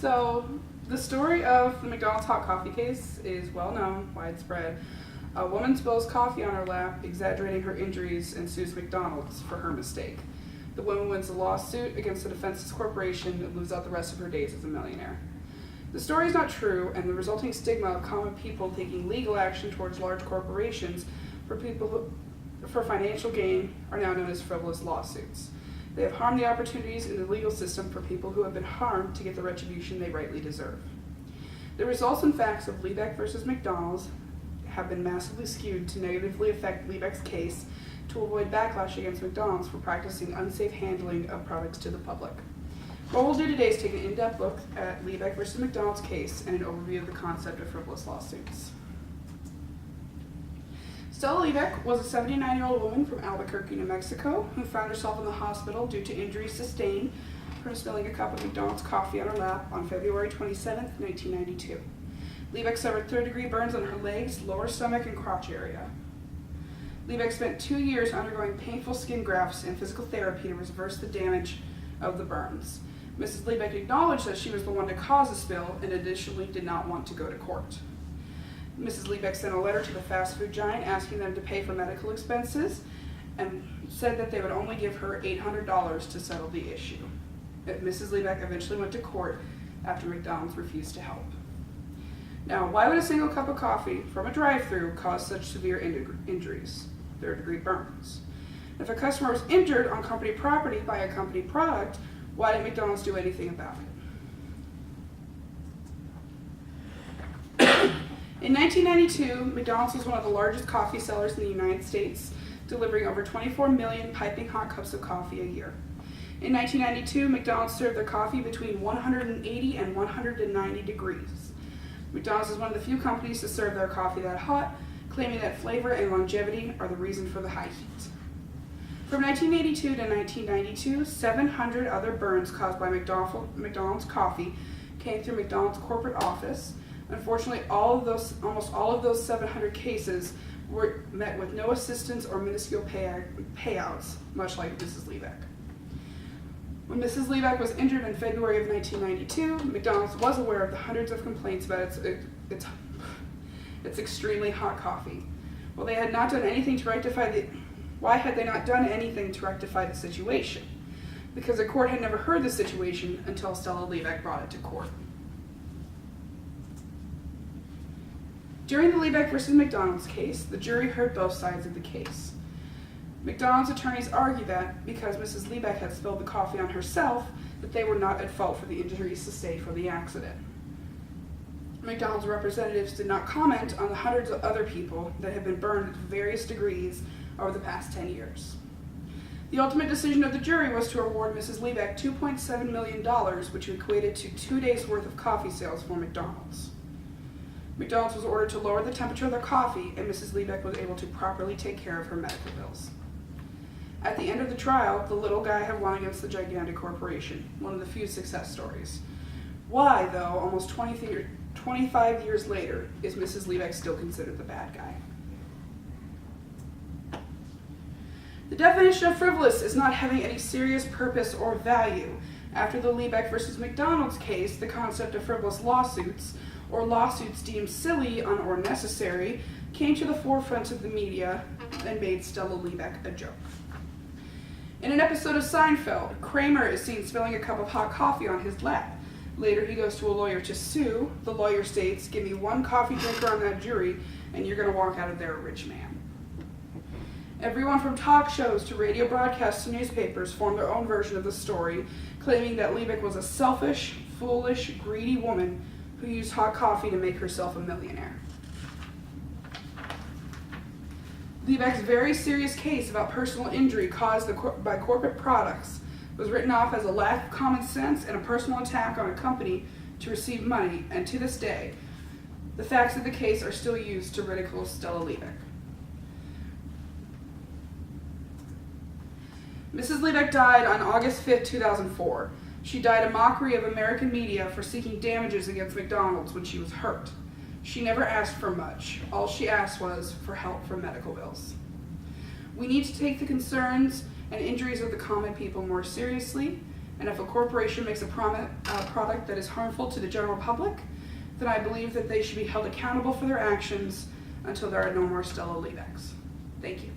So, the story of the McDonald's hot coffee case is well known, widespread. A woman spills coffee on her lap, exaggerating her injuries, and sues McDonald's for her mistake. The woman wins a lawsuit against the defenseless corporation and lives out the rest of her days as a millionaire. The story is not true, and the resulting stigma of common people taking legal action towards large corporations for financial gain are now known as frivolous lawsuits. They have harmed the opportunities in the legal system for people who have been harmed to get the retribution they rightly deserve. The results and facts of Liebeck versus McDonald's have been massively skewed to negatively affect Liebeck's case to avoid backlash against McDonald's for practicing unsafe handling of products to the public. What we'll do today is take an in-depth look at Liebeck versus McDonald's case and an overview of the concept of frivolous lawsuits. Stella Liebeck was a 79-year-old woman from Albuquerque, New Mexico, who found herself in the hospital due to injuries sustained from spilling a cup of McDonald's coffee on her lap on February 27, 1992. Liebeck suffered third-degree burns on her legs, lower stomach, and crotch area. Liebeck spent 2 years undergoing painful skin grafts and physical therapy to reverse the damage of the burns. Mrs. Liebeck acknowledged that she was the one to cause the spill and additionally did not want to go to court. Mrs. Liebeck sent a letter to the fast food giant asking them to pay for medical expenses and said that they would only give her $800 to settle the issue. Mrs. Liebeck eventually went to court after McDonald's refused to help. Now, why would a single cup of coffee from a drive-thru cause such severe injuries, third-degree burns? If a customer was injured on company property by a company product, why didn't McDonald's do anything about it? In 1992, McDonald's was one of the largest coffee sellers in the United States, delivering over 24 million piping hot cups of coffee a year. In 1992, McDonald's served their coffee between 180 and 190 degrees. McDonald's is one of the few companies to serve their coffee that hot, claiming that flavor and longevity are the reason for the high heat. From 1982 to 1992, 700 other burns caused by McDonald's coffee came through McDonald's corporate office. Unfortunately, almost all of those 700 cases were met with no assistance or minuscule payouts, much like Mrs. Liebeck. When Mrs. Liebeck was injured in February of 1992, McDonald's was aware of the hundreds of complaints about its extremely hot coffee. Well, they had not done anything to rectify Why had they not done anything to rectify the situation? Because the court had never heard the situation until Stella Liebeck brought it to court. During the Liebeck versus McDonald's case, the jury heard both sides of the case. McDonald's attorneys argued that because Mrs. Liebeck had spilled the coffee on herself, that they were not at fault for the injuries sustained from the accident. McDonald's representatives did not comment on the hundreds of other people that had been burned to various degrees over the past 10 years. The ultimate decision of the jury was to award Mrs. Liebeck $2.7 million, which equated to 2 days' worth of coffee sales for McDonald's. McDonald's was ordered to lower the temperature of their coffee, and Mrs. Liebeck was able to properly take care of her medical bills. At the end of the trial, the little guy had won against the gigantic corporation, one of the few success stories. Why, though, almost 25 years later, is Mrs. Liebeck still considered the bad guy? The definition of frivolous is not having any serious purpose or value. After the Liebeck versus McDonald's case, the concept of frivolous lawsuits, or lawsuits deemed silly or unnecessary, came to the forefront of the media and made Stella Liebeck a joke. In an episode of Seinfeld, Kramer is seen spilling a cup of hot coffee on his lap. Later, he goes to a lawyer to sue. The lawyer states, "Give me one coffee drinker on that jury, and you're going to walk out of there a rich man." Everyone from talk shows to radio broadcasts to newspapers formed their own version of the story, claiming that Liebeck was a selfish, foolish, greedy woman who used hot coffee to make herself a millionaire. Liebeck's very serious case about personal injury caused by corporate products was written off as a lack of common sense and a personal attack on a company to receive money, and to this day, the facts of the case are still used to ridicule Stella Liebeck. Mrs. Liebeck died on August 5, 2004. She died a mockery of American media for seeking damages against McDonald's when she was hurt. She never asked for much. All she asked was for help for medical bills. We need to take the concerns and injuries of the common people more seriously And if a corporation makes a product that is harmful to the general public, then I believe that they should be held accountable for their actions until there are no more Stella Liebecks. Thank you.